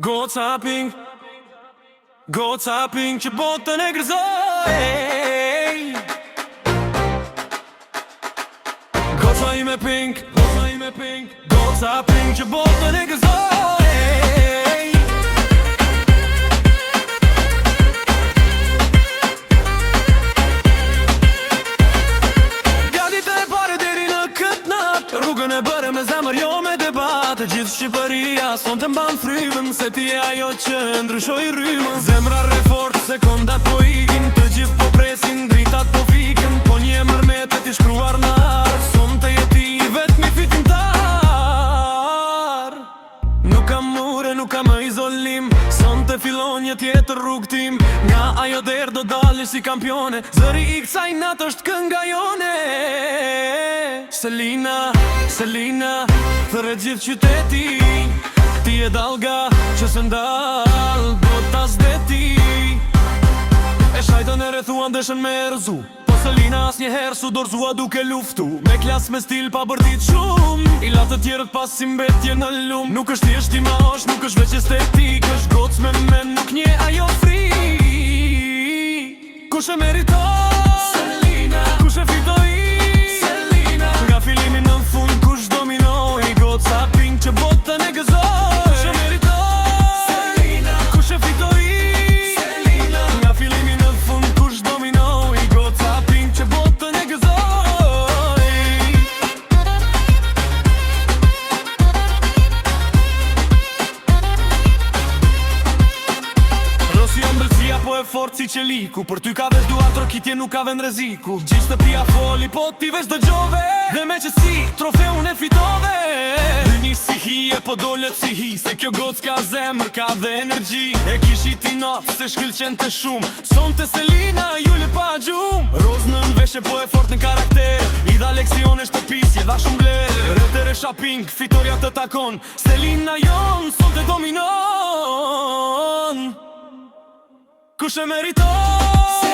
Goca ping që botën e gërzoj. Goca ime ping, goca ping që botën e gërzoj. Gati të e pare deri në këtë natë, rrugën e bëre me zemër jo me debat. Gjithë Shqipëria son të mban frymën, se ti e ajo që ndryshoj rrymën. Zemra re fort, sekondat po ikin, të gjithë po presin, dritat po fiken. Po një emër me të ti shkruar në arë, son të jeti vetëmi fitimtar. Nuk kam mure, nuk kam izolim, son të fillon një tjetër rrugtim. Nga ajo derë do dalish si kampione, zëri i kësaj natë është kënga jone. Selina, thërë gjithë qyteti, ti e dalga që se ndal botas dhe ti. E shajtën e rethuan dëshën me rëzu, po Selina as njëherë su dorzua duke luftu. Me klas me stil pa bërdit shumë, i latë të tjerët pas si mbetje në lumë. Nuk është thjesht i mash, nuk është veç estetik, është goc me men, nuk nje ajo fri. Kush e meriton? Selina. Kush e fitoi? Selina. Nga fillimi në fund kush dominoi? Goca ping që botën e gëzoj. Kush e meriton? Selina. Kush e fitoi? Selina. Nga fillimi në fund kush dominoi? Goca ping që botën e gëzoj. Rosi ëmbëlsia po e fort si qeliku, për ty ka vesh dua trokitje nuk ka vend reziku. Gjithë shtëpia foli po ti vesh dëgjove, dhe me që si trofeun e fitove. Një si hije po dollet si hi, se kjo goc ka zemër, ka dhe energji. E kishi ti nafë se shkëlqen të shumë, son të Selina jule pa gjumë. Rozë në nveshe po e fort në karakter, i dha leksione shtëpisje, dha shumë blerë. Retere shopping, fitoria të takon, Selina jon, son të dominon. Kush e meriton?